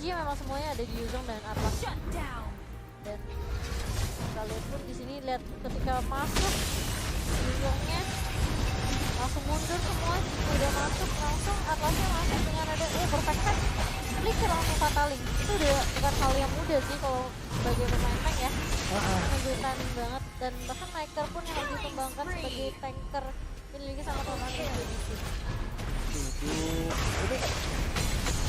energi memang semuanya ada di Yuzong dan Atlas. Dan kita lihat pun di sini lihat ketika masuk Yuzongnya langsung mundur semua, udah masuk langsung Atlasnya masuk dengan ada perfect set, flicker langsung fataling. Itu udah bukan hal yang mudah sih kalau sebagai pemain tank ya. Menunjukkan banget dan bahkan Maker pun yang dikembangkan sebagai tanker ini sama teman-teman di sini. Ini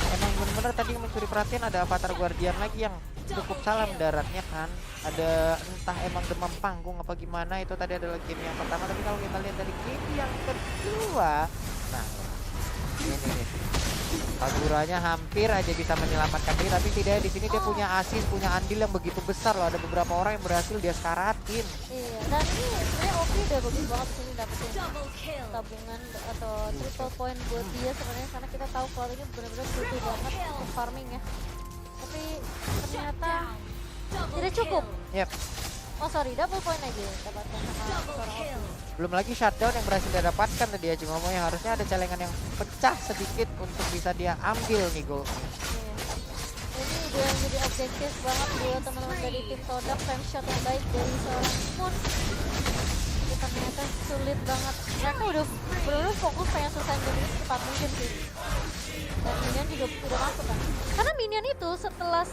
emang bener-bener tadi mencuri perhatian ada Avatar Guardian lagi yang cukup salah mendaratnya kan. Ada entah emang demam panggung apa gimana, itu tadi adalah game yang pertama. Tapi kalau kita lihat dari game yang kedua, nah ini nih Kaguranya hampir aja bisa menyelamatkan diri, tapi tidak. Di sini dia punya asis, punya andil yang begitu besar loh. Ada beberapa orang yang berhasil dia sekaratin. Iya, dan ini sebenarnya Oki udah bagus banget sini dapetin tabungan atau triple point buat dia sebenarnya, karena kita tahu kalau ini benar-benar butuh banget untuk farming ya. Tapi ternyata tidak cukup. Yep. Oh sorry, double point aja dapatkan sama seorang Oki. Belum lagi shutdown yang berhasil dia dapatkan tadi aja ngomongnya. Harusnya ada celengan yang pecah sedikit untuk bisa dia ambil nih gol. Ini udah jadi objektif banget buat teman-teman dari tim Todak. Frame shot yang baik dari seorang Moon. Tapi ternyata sulit banget. Mereka udah benar-benar fokus pengen selesai game ini secepat mungkin sih. Dan minion juga udah masuk kan. Karena minion itu setelah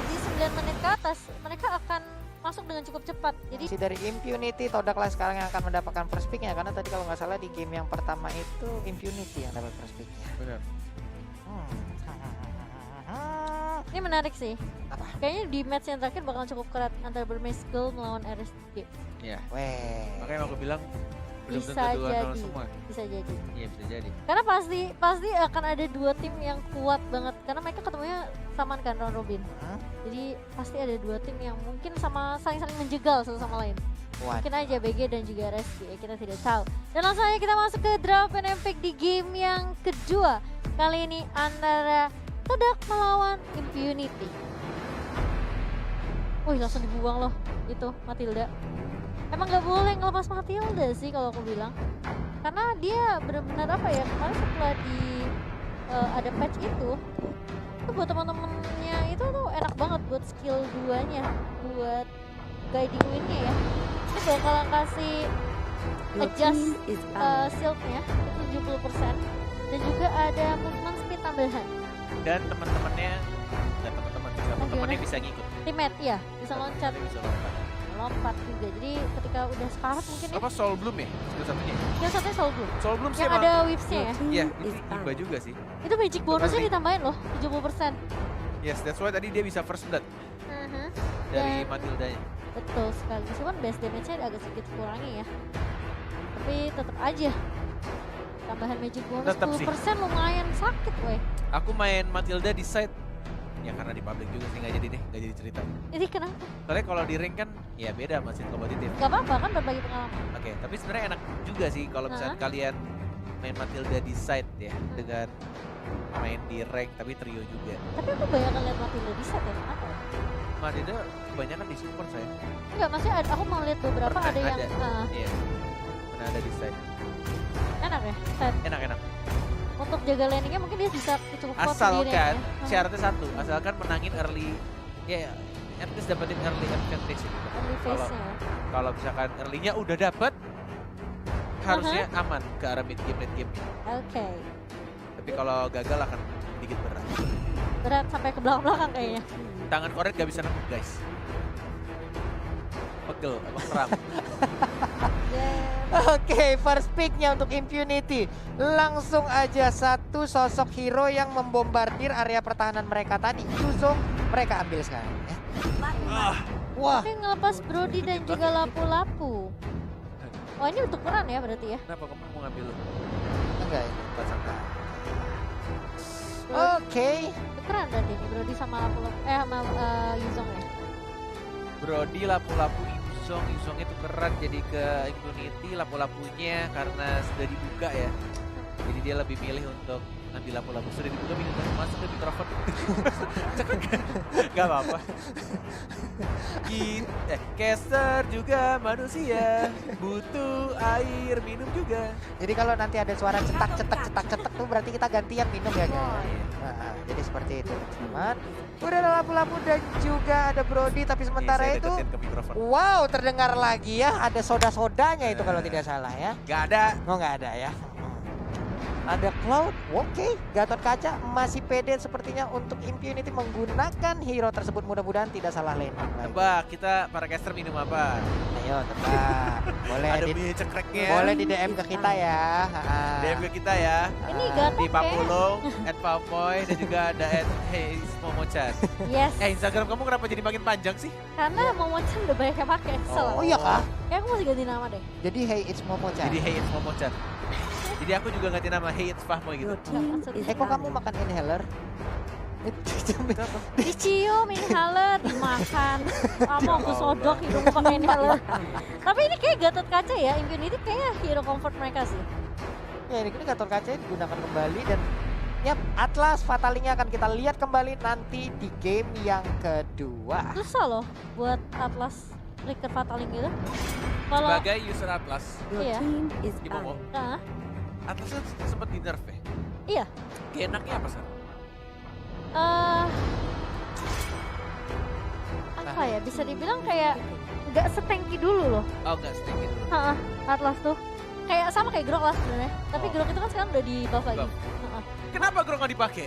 di 9 menit ke atas mereka akan masuk dengan cukup cepat. Jadi Si dari Impunity, Todak lah sekarang yang akan mendapatkan first pick-nya. Karena tadi kalau nggak salah di game yang pertama itu Impunity yang dapat first pick-nya. Benar. ini menarik sih. Apa? Kayaknya di match yang terakhir bakal cukup kerat antara Burmese Girl melawan RSG. Iya. Weh. Makanya aku bilang belum Bisa tentu 2-0 jadi. semua. Bisa jadi. Iya, bisa jadi. Karena pasti akan ada dua tim yang kuat banget. Karena mereka ketemunya samaan kan round robin. Jadi pasti ada dua tim yang mungkin saling menjegal satu sama lain. Mungkin aja BG dan juga RSG, kita tidak tahu. Dan langsung aja kita masuk ke draft and pick di game yang kedua. Kali ini antara Todak melawan Impunity. Wih, langsung dibuang loh itu Matilda. Emang nggak boleh ngelepas Matilda sih kalau aku bilang. Karena dia benar-benar apa ya, kemarin setelah ada patch itu buat teman-temannya itu tuh enak banget buat skill 2-nya, buat guiding win-nya ya. Ini bakalan kasih adjust shield-nya itu 70% dan juga ada movement speed tambahan. Dan teman-temannya bisa ngikut. Teammate ya, bisa loncat, Bisa lompat. lompat juga. Jadi ketika udah sekarat mungkin ya. Apa Soul Bloom ya? Skill satunya. Yang satunya Soul Bloom. Soul Bloom sih Yang emang. ada whips-nya ya. Iya, itu imba juga sih. Itu magic bonusnya Pasti. ditambahin loh, 70%. Yes, that's why tadi dia bisa first blood dari Matildanya. Betul sekali. Meskipun base damage-nya agak sedikit kurangi ya. Tapi tetap aja tambahan magic bonus Tetep sih. 10% lumayan sakit weh. Aku main Matilda di side. Ya karena di public juga sih, nggak jadi deh, nggak jadi cerita. Ini kenapa? Soalnya kalau di ring kan ya beda masih kompetitif. Gak apa-apa kan berbagi pengalaman. Oke, tapi sebenarnya enak juga sih kalau misalnya kalian main Matilda di side ya dengan main di rank tapi trio juga. Tapi aku banyak lihat Matilda di set ya, kenapa ya? Matilda kebanyakan di support saya. Enggak, maksudnya aku mau lihat beberapa Pernah ada yang Iya. Pernah ada di side. enak ya, set. Enak-enak. Untuk jaga landingnya mungkin dia bisa cukup kuat sendiri Asalkan ya. syaratnya satu, asalkan menangin early ya at least dapetin early advantage gitu. Early phase-nya ya. Kalau misalkan early-nya udah dapet harusnya aman ke arah mid game late game. Oke. Tapi kalau gagal akan sedikit berat. Berat sampai ke belakang-belakang kayaknya. Tangan koret gak bisa nembus guys. Pegel, emang kram. Oke, first pick-nya untuk Impunity. Langsung aja satu sosok hero yang membombardir area pertahanan mereka tadi. Yuzong mereka ambil sekarang ya. Wah, Tapi ngelepas Brody dan juga Lapu-Lapu. Oh ini untuk peran ya berarti ya? Kenapa kamu mau ngambil lu? enggak ini. Pasangkan. Oke. Tukeran berarti ini Brody sama Lapu-Lapu, sama Yuzong ya? Brody, lapu-lapu, Yuzongnya tukeran jadi ke Impunity, lapu-lapunya karena sudah dibuka ya. Jadi dia lebih milih untuk Ambil lampu-lampu sudah dibuka minuman masuk ke mikrofon. Cekrek. Gak apa-apa. Caster juga manusia, butuh air minum juga. Jadi kalau nanti ada suara cetak tuh berarti kita gantian minum ya guys. Nah, jadi seperti itu teman-teman. Udah ada lampu-lampu dan juga ada Brody, tapi sementara Saya itu deketin ke mikrofon. wow, terdengar lagi ya, ada soda-sodanya itu kalau tidak salah ya. Gak ada. Oh nggak ada ya. Ada Cloud, oke. Gatot Kaca masih pede sepertinya untuk Impunity menggunakan hero tersebut, mudah-mudahan tidak salah landing lagi. Tebak, kita para caster minum apa? Ayo tebak. Boleh Ada di, mie cekreknya. boleh di DM ke kita ya. DM ke kita ya. Ini Ah, Gatot Di kayak. Papulung, @Papoy dan juga ada @HeyMomoChan. Yes. Instagram kamu kenapa jadi makin panjang sih? Karena Momo-chan udah banyak yang pakai. Salah. Oh iya kah? Kayak aku masih ganti nama deh. Jadi hey it's Momo-chan. Jadi HeyMomoChan. Jadi aku juga ganti nama HeyIt'sFahmoy gitu. Kok kamu makan inhaler? Dicium inhaler, dimakan. Kamu aku sodok hidungku pakai inhaler. Tapi ini kayak Gatot Kaca ya, Impunity kayaknya hero comfort mereka sih. Ya ini Gatot Kaca digunakan kembali dan yap, Atlas Fatalingnya akan kita lihat kembali nanti di game yang kedua. Susah loh buat Atlas Flicker Fataling gitu. Kalau Sebagai user Atlas, iya, di Momo, nah, Atlas kan sempat di nerf ya? iya. Kayak enaknya apa sih? Apa ya, bisa dibilang kayak nggak setengki dulu loh. Oh enggak, stick gitu. Heeh, Atlas tuh kayak sama kayak Grok lah sebenarnya. Tapi Oh. Grok itu kan sekarang udah di buff lagi. Buff. Heeh. Kenapa Grok nggak dipakai?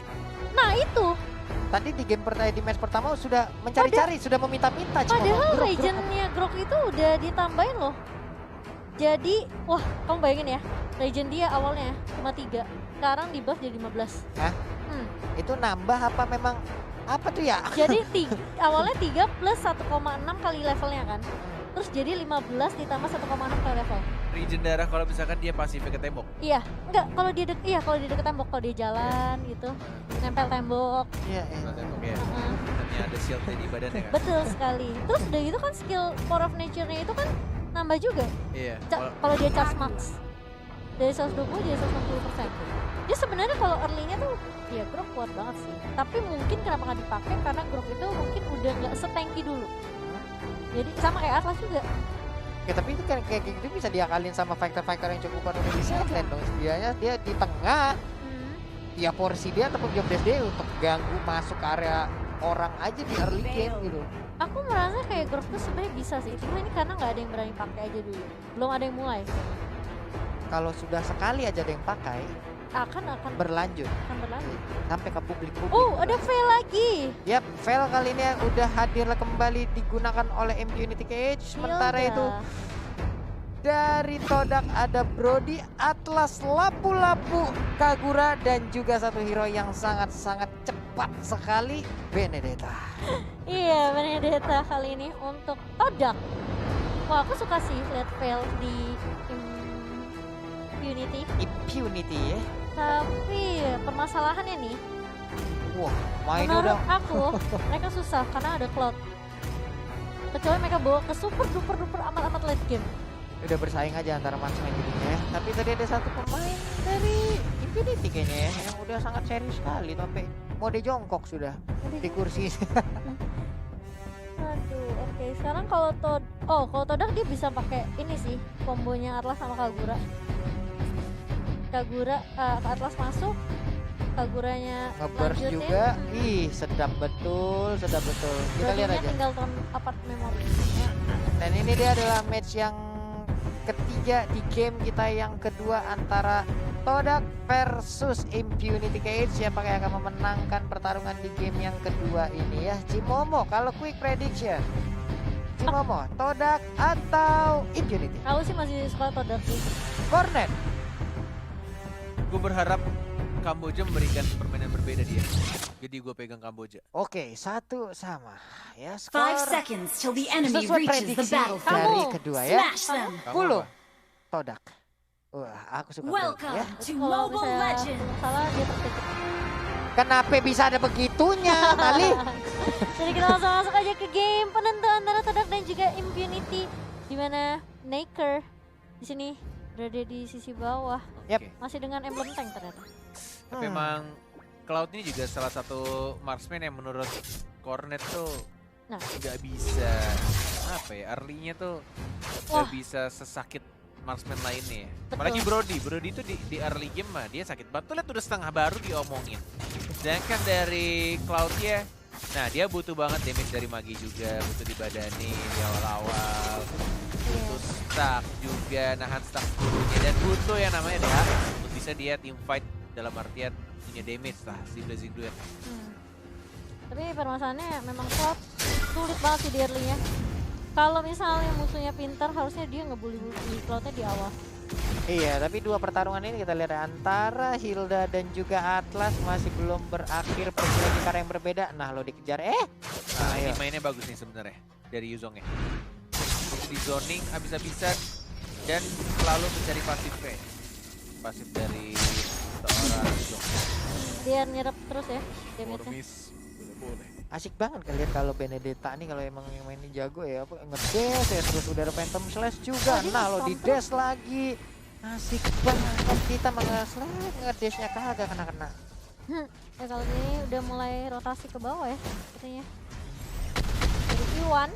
Nah itu, Tadi di game pertama, di match pertama sudah mencari-cari, sudah meminta-minta. cuma padahal Grok. regionnya Grok itu udah ditambahin loh. Jadi, wah kamu bayangin ya, region dia awalnya cuma 3, sekarang di buff jadi 15. Hah? Itu nambah apa memang apa tuh ya? Jadi awalnya 3 plus 1,6 kali levelnya kan. Terus jadi 15 ditambah 1,6 kali level. Region darah kalau misalkan dia pasifnya ke tembok. Iya, enggak kalau dia kalau dia deket tembok, kalau dia jalan gitu, nempel tembok. Iya, Ke tembok ya. Heeh. Nanti ada shieldnya di badannya kan. Betul sekali. Terus udah gitu kan skill Power of Nature-nya itu kan nambah juga. Iya. Kalau dia charge max dari 120 jadi 160%. Dia sebenarnya kalau early-nya tuh ya Grok kuat banget sih. Tapi mungkin kenapa nggak dipakai karena Grok itu mungkin udah nggak setanky dulu. Jadi sama kayak Atlas juga. Ya, tapi itu kan kayak gitu bisa diakalin sama faktor-faktor yang cukup kuat untuk di sideline dong. Setidaknya dia di tengah, ya porsi dia ataupun job desk dia untuk ganggu masuk ke area orang aja di early game gitu. Aku merasa kayak Grok tuh sebenarnya bisa sih. Cuma ini karena nggak ada yang berani pakai aja dulu. Belum ada yang mulai. Kalau sudah sekali aja ada yang pakai, Akan berlanjut berlanjut. sampai ke publik-publik. Oh, ada fail lagi. Yap, fail kali ini yang udah hadir kembali digunakan oleh Impunity Cage. Sementara Hilda. itu dari Todak ada Brody, Atlas, Lapu-Lapu, Kagura dan juga satu hero yang sangat-sangat cepat sekali, Benedetta. Iya, Benedetta kali ini untuk Todak. Wah, aku suka sih lihat fail di Impunity. Impunity ya. Tapi permasalahannya nih, Wah, mainnya menurut udah aku mereka susah karena ada Cloud. Kecuali mereka bawa ke super duper duper amat late game. udah bersaing aja antara marksman jadinya ya. Tapi tadi ada satu pemain dari Infinity kayaknya ya yang udah sangat serius sekali sampai mode jongkok sudah di kursi. Aduh, oke. Sekarang kalau Todak dia bisa pakai ini sih, kombonya Atlas sama Kagura. Kagura Atlas masuk, Kaguranya Ngeburst lanjutin. juga. Ih, sedap betul, sedap betul. Kita lihat Brody-nya aja. tinggal turn apart memory. Dan ini dia adalah match yang ketiga di game kita yang kedua antara Todak versus Impunity Cage. Siapa yang akan memenangkan pertarungan di game yang kedua ini ya? Cimomo, kalau quick prediction. Cimomo, Todak atau Impunity? Aku sih masih suka Todak sih. Cornet. Gue berharap Kamboja memberikan permainan berbeda dia. Jadi gue pegang Kamboja. Oke, 1 sama. Ya, 5 skor seconds till the enemy sesuai reaches the prediksi battlefield. dari Kamu. kedua ya. Smash them. Kamu 10 apa? Todak. Wah, aku suka Welcome ya. to Kalau Mobile misalnya Legends. belum salah dia tertutup. Kenapa bisa ada begitunya, Mali? Jadi kita langsung masuk aja ke game penentu antara Todak dan juga Impunity, di mana Naker di sini berada di sisi bawah, Yap. Oke. masih dengan emblem tank ternyata. Tapi emang Cloud ini juga salah satu marksman yang menurut Cornet tuh Nah. nggak bisa apa ya, early-nya tuh Wah. nggak bisa sesakit marksman lainnya. Betul. Apalagi Brody itu di early game mah dia sakit banget. Tuh lihat udah setengah baru diomongin. Sedangkan dari Cloud-nya, nah dia butuh banget damage dari Magi juga, butuh dibadani di awal-awal. Butuh stack juga, nahan stack dulunya, dan butuh yang namanya DH untuk bisa dia team fight dalam artian punya damage lah si Blazing Duet. Tapi permasalahannya memang Cloud sulit banget sih di early-nya. Kalau misalnya musuhnya pintar, harusnya dia ngebully Cloud-nya di awal. Iya, tapi dua pertarungan ini kita lihat antara Hilda dan juga Atlas masih belum berakhir, pergi lagi ke arah yang berbeda. Nah, lo dikejar. Nah, ini ayo. mainnya bagus nih sebenarnya dari Yuzongnya. Di zoning habis-habisan dan selalu mencari pasifnya. Pasif dari seorang Yuzong. Dia nyerap terus ya damage-nya. Boleh. Asik banget kalian kalau Benedetta nih, kalau emang yang mainnya jago ya, apa ngedash ya, terus udah ada Phantom Slash juga. Oh, dia Nah, lo nge-stomp di dash lagi. Asik banget, kita nge-slash ngedashnya kagak kena-kena. Ya kalau ini udah mulai rotasi ke bawah ya sepertinya. Dari Iwan.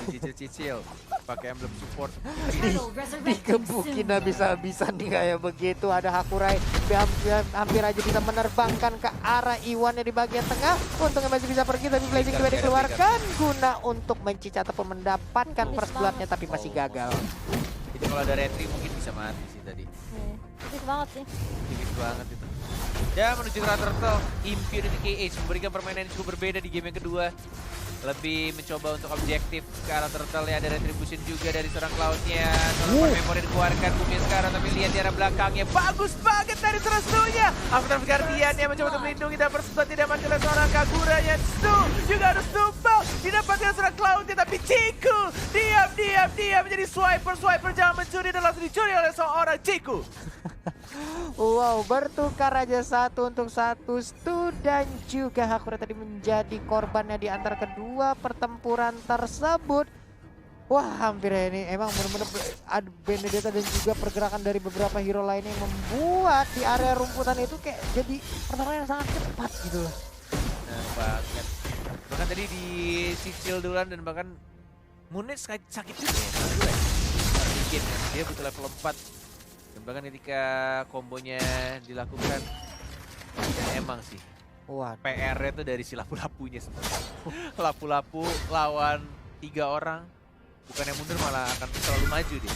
Dicicil-cicil pakai emblem support. Dikebukin habis-habisan nih kayak begitu. Ada Hakurai hampir aja bisa menerbangkan ke arah Iwannya di bagian tengah. Untungnya masih bisa pergi, tapi Blazing juga dikeluarkan guna untuk mencicah ataupun mendapatkan first blood-nya, tapi masih gagal. Jadi kalau ada retri mungkin bisa mati sih tadi. Tipis banget sih. Tipis banget itu. Dan menuju ke Turtle, Impunity KH memberikan permainan yang cukup berbeda di game yang kedua. Lebih mencoba untuk objektif ke arah Turtle, ya ada retribution juga dari seorang Cloud-nya. Seorang memori dikeluarkan bumi sekarang, tapi lihat di arah belakangnya. Bagus banget dari Stu-nya. After Guardian yang mencoba untuk melindungi dan persetujuan tidak mati oleh seorang Kagura-nya. Stu juga harus tumbang. Didapatkan seorang Cloud-nya, tapi Chiku diam menjadi swiper jangan mencuri dan langsung dicuri oleh seorang Chiku. Wow, bertukar aja 1-1. Stu dan juga Hakura tadi menjadi korbannya di antara kedua pertempuran tersebut. Wah, hampir ini emang benar-benar ada Benedetta dan juga pergerakan dari beberapa hero lainnya yang membuat di area rumputan itu kayak jadi pertarungan yang sangat cepat gitu loh. Nah, banget. Bahkan tadi dicicil duluan dan bahkan Munet sakit juga ya. Bikin kan, dia butuh level 4. Dan bahkan ketika kombonya dilakukan, dan emang sih Wah, PR-nya tuh dari si lapu-lapunya sebenarnya. Lapu-lapu lawan 3 orang, bukannya mundur malah akan selalu maju deh.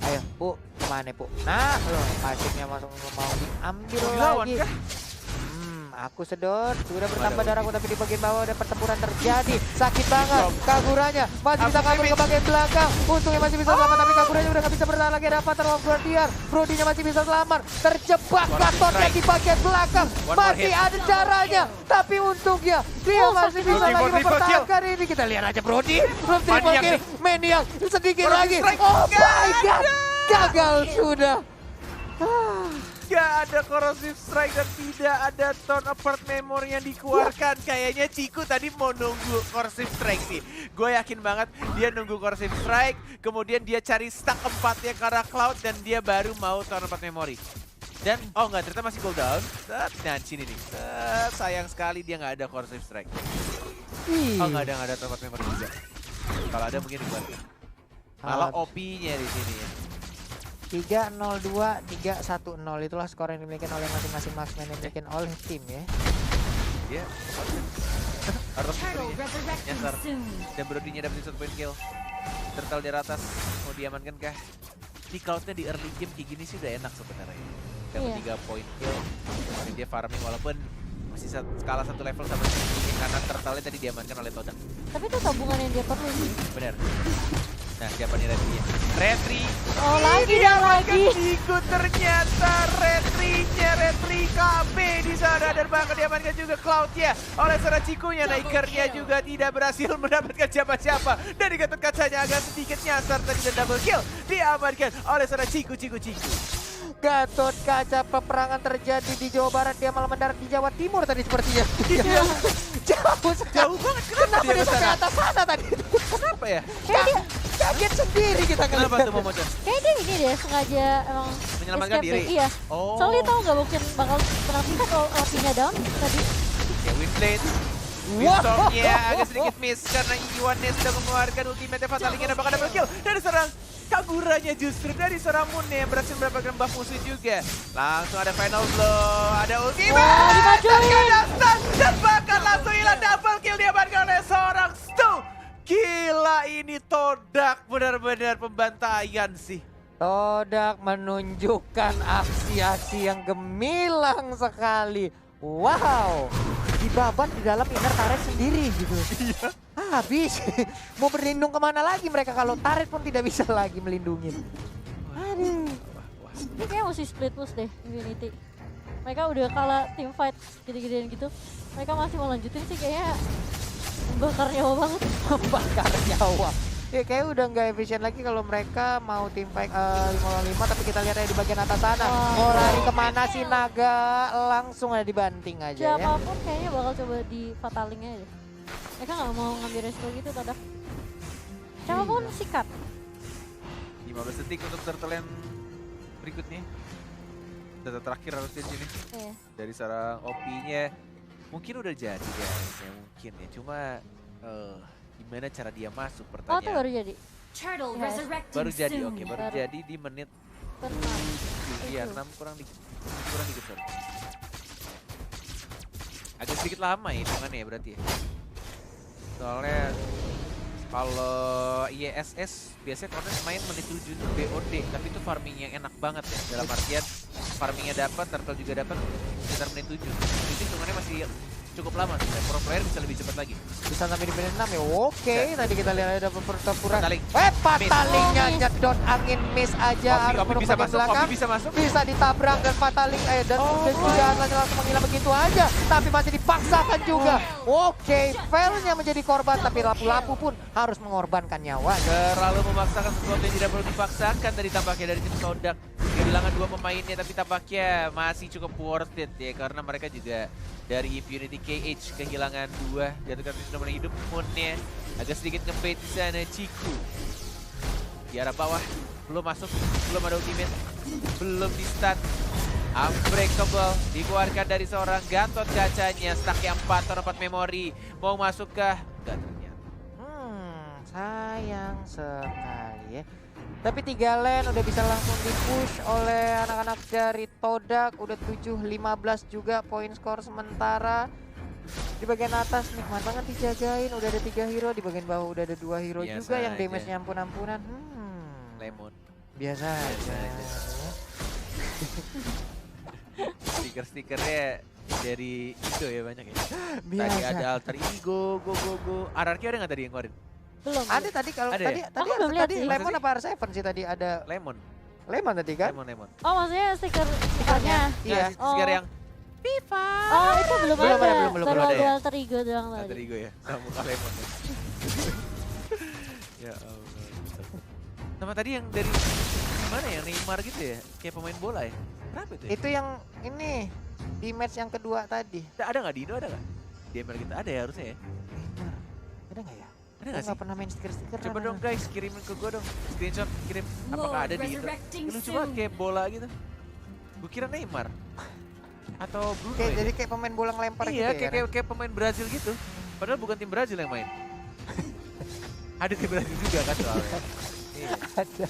ayo Bu, kemana Bu? Nah, loh, pasifnya masuk mau diambil Dilawan lagi. kah? Aku sedot, sudah bertambah darahku, tapi di bagian bawah ada pertempuran terjadi. Sakit banget, Kaguranya masih bisa kabur ke bagian belakang. Untungnya masih bisa selamat, tapi Kaguranya udah gak bisa bertahan lagi. Ada Avatar of Guardian, Brody-nya masih bisa selamat. Terjebak Gatornya di bagian belakang, masih ada darahnya. Tapi untungnya dia masih bisa lagi mempertahankan ini. Kita lihat aja Brody, belum triple kill. Maniac sedikit lagi. Oh my god, gagal sudah. Gak ada corrosive strike dan tidak ada turn apart memory yang dikeluarkan. Kayaknya Chiku tadi mau nunggu corrosive strike sih. Gue yakin banget dia nunggu corrosive strike, kemudian dia cari stack 4-nya ke arah Cloud dan dia baru mau turn apart memory. Dan oh enggak, ternyata masih cooldown. Nah sini nih. Sayang sekali dia nggak ada corrosive strike. Oh nggak ada turn apart memory juga. Kalau ada mungkin dikeluarkan. Malah OP-nya di sini ya. 3-0-2, 3-1-0 itulah skor yang dimiliki oleh masing-masing marksman yang dimiliki oleh tim ya. Dia harus nyasar dan Brody-nya dapetin 1 point kill. Turtle di atas mau diamankan kah? Di Cloud-nya di early game kayak gini sih udah enak sebenarnya. Dapat 3 point kill. Dan dia farming walaupun masih skala 1 level sama si kanan Turtle-nya tadi diamankan oleh Todak. Tapi itu tabungan yang dia perlu sih. Bener. Nah, siapa nih Retri-nya? Retri! Oh, lagi dan lagi. Ikut ternyata Retri KB di sana dan bahkan diamankan juga Cloud-nya oleh seorang Chiku-nya. Niker-nya juga tidak berhasil mendapatkan siapa-siapa. Dan di Gatot kacanya agak sedikit nyasar tadi dan double kill diamankan oleh seorang Chiku. Gatot kaca, peperangan terjadi di Jawa Barat, dia malah mendarat di Jawa Timur tadi sepertinya. Iya. Jauh banget. Kenapa dia sampai atas sana tadi? Kenapa ya? Kaget sendiri kita Kenapa tuh ngeliat. Momochan? Kayaknya dia ini deh, sengaja emang Menyelamatkan escape diri? deh. Iya. Oh. Soalnya dia tahu nggak mungkin bakal menang teamfight kalau LP-nya down tadi. Ya, Winblade. Windstormnya agak sedikit miss karena Iwane sudah mengeluarkan ultimate Fatalingnya dan bakal double kill dari seorang Kaguranya justru dari seorang Moon yang berhasil mendapatkan buff musuh juga. Langsung ada final blow, ada ultimate dimajuin. dan bakal langsung hilang double kill diamankan oleh seorang Stu. Gila ini Todak benar-benar pembantaian sih. Todak menunjukkan aksi-aksi yang gemilang sekali. Wow, dibabat di dalam inner turret sendiri gitu. Iya. Habis, mau berlindung kemana lagi mereka kalau turret pun tidak bisa lagi melindungi. Aduh. Ini kayaknya mesti split push deh Infinity. Mereka udah kalah team fight gede-gedean gitu. Mereka masih mau lanjutin sih kayaknya membakar nyawa banget. Membakar nyawa. Ya kayak udah nggak efisien lagi kalau mereka mau tim fight 5-5, tapi kita lihat aja di bagian atas sana. Mau lari kemana sih Naga? Langsung ada dibanting aja ya. Siapapun kayaknya bakal coba di fataling aja deh. Mereka nggak mau ngambil resiko gitu Todak. Siapapun sikat. 15 detik untuk turtle yang berikutnya. Data terakhir harus di sini. Iya. Dari seorang OP-nya mungkin udah jadi guys, ya mungkin ya. Cuma gimana cara dia masuk Oh tuh pertanyaan. baru jadi. Turtle Yes. resurrecting Baru jadi, soon. oke, baru Baru. jadi di menit Tenang. iya, Itu. 6 kurang dikit. Kurang dikit, sorry. Agak sedikit lama ya hitungannya ya berarti ya. Soalnya kalau ISS biasanya konten main menit 7 untuk BOD, tapi itu farming yang enak banget ya. Dalam artian farmingnya dapat, turtle juga dapat sekitar menit 7. Itu hitungannya masih cukup lama sih. Pro player bisa lebih cepat lagi. Bisa sampai di menit 6 ya. Oke, tadi kita lihat ada pertempuran. Pataling. Patalingnya Miss. nyedot angin miss aja. Harus Opi menumpang bisa di masuk, belakang. Opi bisa masuk. Bisa ditabrak dan Pataling dan juga langsung menghilang begitu aja. Tapi masih dipaksakan juga. Oke, Failnya menjadi korban, tapi lapu-lapu pun harus mengorbankan nyawa. Terlalu memaksakan sesuatu yang tidak perlu dipaksakan tadi tampaknya dari tim Todak. Kehilangan 2 pemainnya tapi tampaknya masih cukup worth it ya, karena mereka juga dari Impunity KH kehilangan 2 jatuhkan nomor hidup Moon-nya. Agak sedikit ngebait di sana Ciku. Di arah bawah belum masuk, belum ada ultimate, belum di stun. Unbreakable dikeluarkan dari seorang Gatot kacanya, stacknya 4 atau 4 memori. Mau masuk kah? Enggak ternyata. Sayang sekali ya. Tapi 3 lane udah bisa langsung di-push oleh anak-anak dari Todak. Udah 7-15 juga poin skor sementara. Di bagian atas nikmat banget dijagain. Udah ada 3 hero, di bagian bawah udah ada 2 hero Biasa juga yang aja. damage-nya ampun-ampunan. Lemon. Biasa aja. Stiker-stikernya dari Indo ya banyak ya. Tadi Biasa. ada alter ego, go. RRQ ada nggak tadi yang ngeluarin? Belum. Ada tadi kalau Ada ya? tadi Aku belum lihat sih. Lemon Masa apa R7 sih tadi ada Lemon, Lemon tadi kan? lemon. Oh maksudnya stikernya. Iya. Nah, stiker Oh. yang FIFA. Oh itu belum Belum ada. ada, belum Baru ada ada ya? alter ego doang alter tadi. ego ya, sama muka lemon. Ya Allah. Nama tadi yang dari mana ya, Neymar gitu ya, kayak pemain bola ya. Kenapa itu ya? Itu yang ini di match yang kedua tadi. Ada nggak di Indo, ada nggak? Di Amerika kita ada ya harusnya ya. Neymar. Ada nggak ya? Ada Gue nggak sih? nggak pernah main stiker-stiker. Coba dong guys, kirimin ke gua dong. Screenshot kirim. Apakah ada di Indo? resurrecting Lucu banget soon. kayak bola gitu. Gue kira Neymar. Atau Bruno Kayak, ya? jadi kayak pemain bola ngelempar Iya, gitu ya. kayak pemain Brazil gitu. Padahal bukan tim Brazil yang main. Ada tim Brazil juga kan soalnya. Iya. Ada.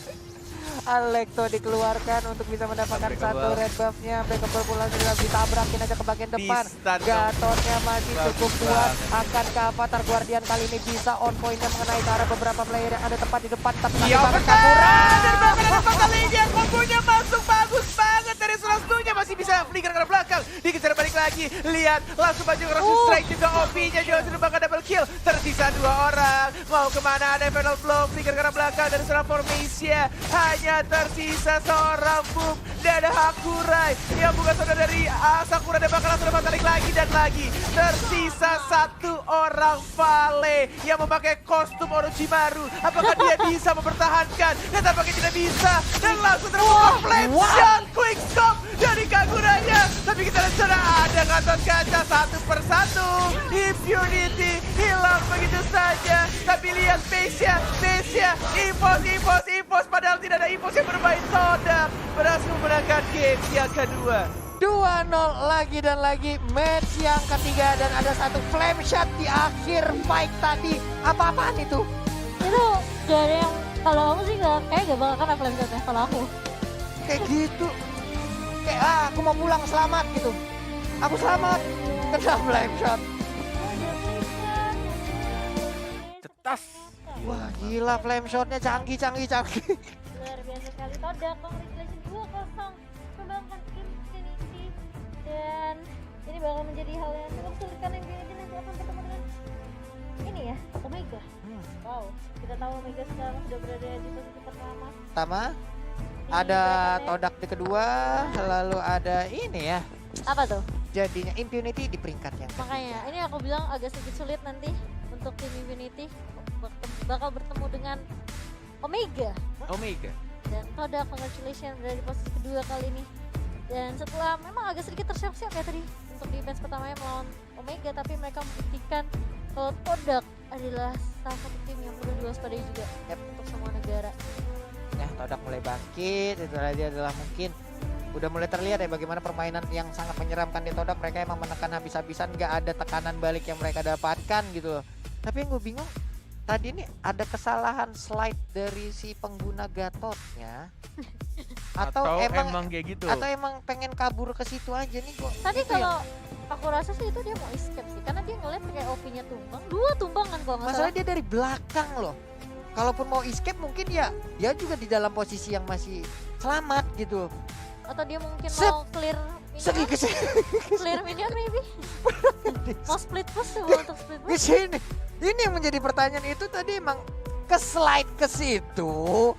Alekto dikeluarkan untuk bisa mendapatkan Unbreakable. satu red buff-nya. Breakable pula sudah ditabrakin aja ke bagian depan. Di-stun dong. Gatotnya masih Bagus cukup kuat. banget. Akankah Avatar Guardian kali ini bisa on point-nya mengenai ke arah beberapa player yang ada tepat di depan. Tapi Iya bakal benar. kabur. Dan bahkan ada Fatalinya, kombonya masuk bagus banget dari Selastunya, masih bisa flicker ke belakang. Dikejar balik lagi. Lihat langsung maju ke Russian Strike juga, OP-nya juga sudah bakal double kill. Tersisa 2 orang. Mau kemana, ada final blow, flicker ke arah belakang dari seorang Formatia. Hanya tersisa seorang Boom dan Hakurai yang bukan saudara dari Sakura, dan bakal langsung Fatalik lagi dan lagi. Tersisa 1 orang Vale yang memakai kostum Orochimaru. Apakah dia bisa mempertahankan? Dan tampaknya tidak bisa. Dan langsung terbuka flame shot, quick scope dari Kaguranya. Tapi kita lihat sudah ada Gatot kaca satu persatu. Impunity hilang begitu saja. Tapi lihat Pesia, impos. Padahal tidak ada Evos yang bermain. Todak berhasil memenangkan game yang kedua. 2-0 lagi dan lagi match yang ketiga dan ada satu flame shot di akhir fight tadi. Apa-apaan itu? Itu gak ada yang, kalau aku sih kayak gak bakal kena flame shot ya kalau aku. Kayak gitu. Kayak aku mau pulang selamat gitu. Aku selamat kena flame shot. Cetas. Wah gila flame shotnya canggih. Luar biasa sekali. Todak, congratulations 2-0 membangkan Infinity. Dan ini bakal menjadi hal yang cukup sulit karena Infinity nanti akan bertemu dengan ini ya, Omega. Wow, kita tahu Omega sekarang sudah berada di posisi pertama. Pertama Di ada bracketnya. Todak di kedua, lalu ada ini ya. Apa tuh? Jadinya Impunity di peringkat yang ketiga. Makanya ini aku bilang agak sedikit sulit nanti untuk tim Infinity bakal bertemu dengan Omega. Omega. Dan Todak, congratulations berada di posisi kedua kali ini. Dan setelah memang agak sedikit tersiap-siap ya tadi untuk di match pertamanya melawan Omega, tapi mereka membuktikan kalau Todak adalah salah satu tim yang perlu diwaspadai juga untuk semua negara. Ya, Todak mulai bangkit, itu tadi adalah mungkin udah mulai terlihat ya bagaimana permainan yang sangat menyeramkan di Todak. Mereka emang menekan habis-habisan, gak ada tekanan balik yang mereka dapatkan gitu loh. Tapi yang gue bingung, tadi ini ada kesalahan slide dari si pengguna Gatotnya atau emang kayak gitu. atau emang pengen kabur ke situ aja nih kok. Tadi Itu yang- kalau aku rasa sih itu dia mau escape sih, karena dia ngeliat kayak OP-nya tumbang, 2 tumbangan kalau nggak masalah salah. dia dari belakang loh. Kalaupun mau escape mungkin ya dia juga di dalam posisi yang masih selamat gitu. Atau dia mungkin Set. mau clear Segi minion, ke sini. clear minion maybe. Mau split push coba untuk split Ke push. sini. Ini yang menjadi pertanyaan itu tadi emang ke slide ke situ.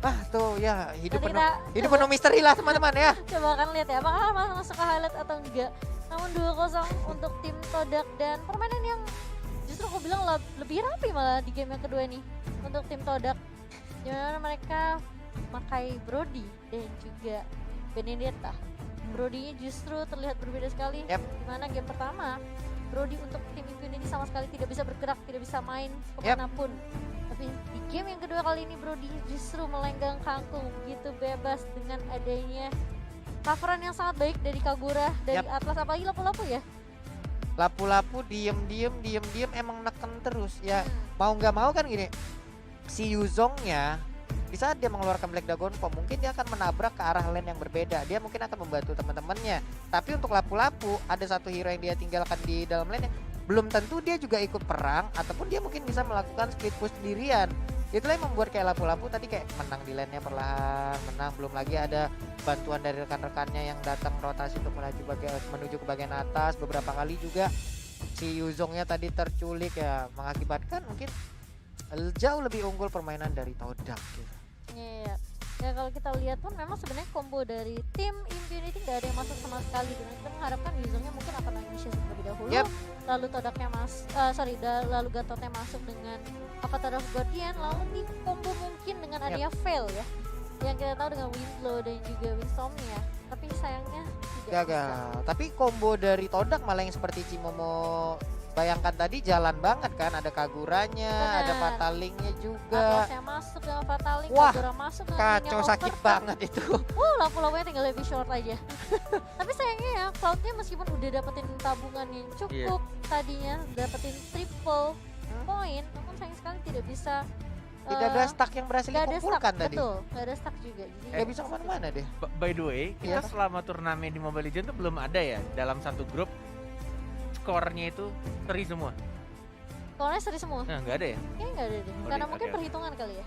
Ah tuh ya hidup Nanti penuh kita hidup penuh misteri lah teman-teman ya. coba akan lihat ya apakah masuk ke highlight atau enggak. Namun 2-0 untuk tim Todak dan permainan yang justru aku bilang lebih rapi malah di game yang kedua ini untuk tim Todak. Dimana mereka memakai Brody dan juga Benedetta. Brody justru terlihat berbeda sekali. Yap. Dimana game pertama Brody untuk tim Infinity sama sekali tidak bisa bergerak, tidak bisa main Yap. kemanapun. Tapi di game yang kedua kali ini Brody justru melenggang kangkung begitu bebas dengan adanya coveran yang sangat baik dari Kagura, dari Yap. Atlas, apalagi lapu-lapu ya. Lapu-lapu diem emang neken terus ya. Hmm. Mau nggak mau kan gini. Si Yuzongnya di saat dia mengeluarkan Black Dragon Bomb mungkin dia akan menabrak ke arah lane yang berbeda. Dia mungkin akan membantu teman-temannya. Tapi untuk lapu-lapu ada satu hero yang dia tinggalkan di dalam lane belum tentu dia juga ikut perang ataupun dia mungkin bisa melakukan split push sendirian. Itulah yang membuat kayak lapu-lapu tadi kayak menang di lane-nya perlahan, menang, belum lagi ada bantuan dari rekan-rekannya yang datang rotasi untuk menuju ke bagian atas. Beberapa kali juga si Yuzongnya tadi terculik ya mengakibatkan mungkin jauh lebih unggul permainan dari Todak gitu. Iya. Ya kalau kita lihat pun memang sebenarnya combo dari tim Infinity nggak ada yang masuk sama sekali. Dan kita mengharapkan Yuzongnya mungkin akan initiasi terlebih dahulu. Yep. Lalu Todaknya lalu Gatotnya masuk dengan Avatar of Guardian. Lalu di combo mungkin dengan Yep. adanya Veil ya. Yang kita tahu dengan Windblow dan juga Windstormnya. Tapi sayangnya tidak bisa. Gagal. Tapi combo dari Todak malah yang seperti Cimomo bayangkan tadi jalan banget kan, ada Kaguranya, ada Benar. Fatalingnya juga. Atlasnya masuk dengan Fataling, Wah, Kagura masuk dengan Kacau Minion sakit Overturn. banget itu. Lapu-lapunya tinggal lebih short aja. Tapi sayangnya ya, Cloud-nya meskipun udah dapetin tabungan yang cukup, tadinya dapetin triple point, namun sayang sekali tidak bisa. Tidak ada stack yang berhasil Gak ada stack, dikumpulkan tadi. betul. Gak ada stack juga. Jadi Gak bisa kemana-mana deh. By the way, kita Iya. selama turnamen di Mobile Legends tuh belum ada ya dalam satu grup skornya itu seri semua. Soalnya seri semua. Nah, nggak ada ya? Kayaknya gak ada deh. Oh, Karena oke, mungkin oke. perhitungan kali ya.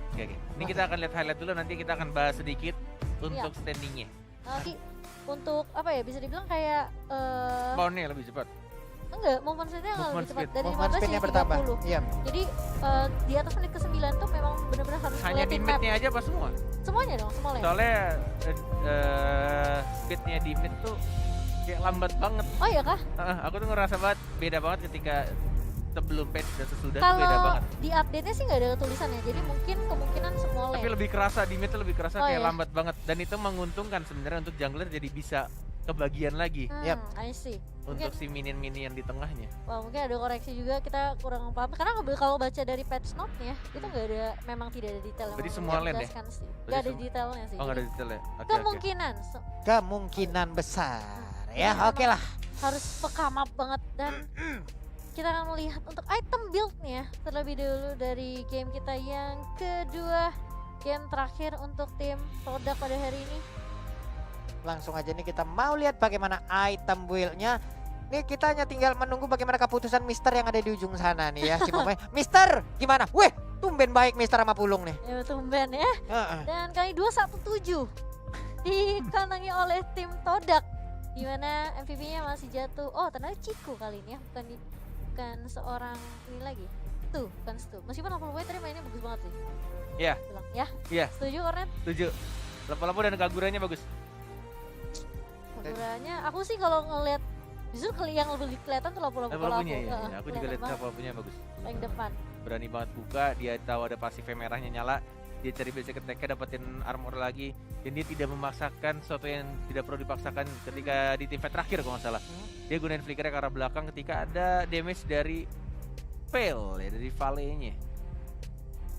Oke. Ini kita akan lihat highlight dulu, nanti kita akan bahas sedikit untuk standingnya. Nanti untuk apa ya, bisa dibilang kayak Poundnya lebih cepat. enggak, movement speed-nya nggak Movement lebih cepat speed. dari Movement 15 speed-nya jadi bertambah. 30. Iya. Jadi di atas menit ke-9 tuh memang benar-benar harus Hanya di ngeliatin map. mid-nya aja apa semua? Semuanya dong, semua lane. Soalnya speed-nya di mid tuh kayak lambat banget. Oh iya kah? Aku tuh ngerasa banget beda banget ketika sebelum patch dan sesudah tuh beda Kalau banget. di update-nya sih nggak ada tulisannya, jadi mungkin kemungkinan semua Tapi lane. lebih kerasa di mid tuh lebih kerasa Oh, kayak iya. lambat banget dan itu menguntungkan sebenarnya untuk jungler jadi bisa kebagian lagi Yap. I see. untuk Mungkin, si minion-minion di tengahnya. wah mungkin ada koreksi juga, kita kurang paham. Karena kalau baca dari patch note-nya, itu nggak ada, memang tidak ada detail yang Berarti mau semua lane ya? menjelaskan sih. Berarti Nggak ada semua- detailnya sih. Oh nggak ada Jadi detail ya? Oke, oke. kemungkinan Kemungkinan besar ya. Memang Oke lah. harus peka map banget, dan kita akan melihat untuk item build-nya terlebih dulu dari game kita yang kedua, game terakhir untuk tim Todak pada hari ini. Langsung aja nih kita mau lihat bagaimana item build-nya. Nih kita hanya tinggal menunggu bagaimana keputusan Mister yang ada di ujung sana nih ya. Si pemain Mister gimana? Weh, tumben baik Mister sama Pulung nih. Ya tumben ya. Heeh. Dan kali 217 dikantongi oleh tim Todak, dimana MVP-nya masih jatuh. Oh ternyata Ciku kali ini ya, bukan seorang ini lagi. Tuh, bukan Stu. Meskipun 80 poin tadi mainnya bagus banget sih. Iya. Bilang, ya. Iya. Setuju Kornet? 7. Lapu-lapu dan Kagurannya bagus. Kaguranya, aku sih kalau ngeliat justru yang lebih kelihatan tuh lapu-lapu Lapu-lapunya ya. Heeh, Aku juga lihat kelihatan banget, lapu-lapunya bagus. paling depan. Berani banget buka, dia tahu ada pasifnya merahnya nyala, dia cari basic attack-nya dapetin armor lagi, dan dia tidak memaksakan sesuatu yang tidak perlu dipaksakan ketika di teamfight terakhir kalau nggak salah. Dia gunain flickernya ke arah belakang ketika ada damage dari Pale ya, dari Valley-nya.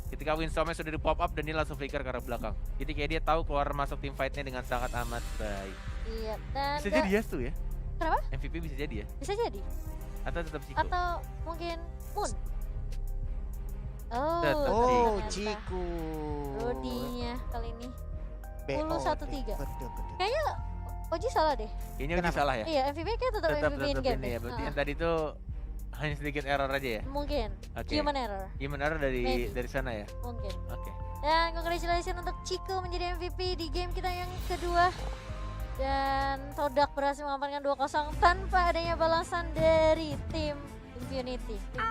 Ketika Windstorm-nya sudah di pop up dan dia langsung flicker ke arah belakang. Jadi kayak dia tahu keluar masuk team fight-nya dengan sangat amat baik. Iya, dan Bisa jadi ya tuh ya? Kenapa? MVP bisa jadi ya? Bisa jadi. Atau tetap Chico? Atau mungkin Moon. Oh, Tetap Oh, ternyata. Ciku. Rodinya kali ini. BOD. 10-1-3. Betul, betul. Kayaknya Oji salah deh. Kayaknya Oji Kenapa? salah ya? Iya, MVP kayak tetap MVP in game ini deh. ya. Berarti Heeh. yang tadi tuh hanya sedikit error aja ya? Mungkin Oke. human error, Human error Maybe. dari sana ya? mungkin. Oke. Dan congratulations untuk Chico menjadi MVP di game kita yang kedua. Dan Todak berhasil mengamankan 2-0 tanpa adanya balasan dari tim Infinity. Tim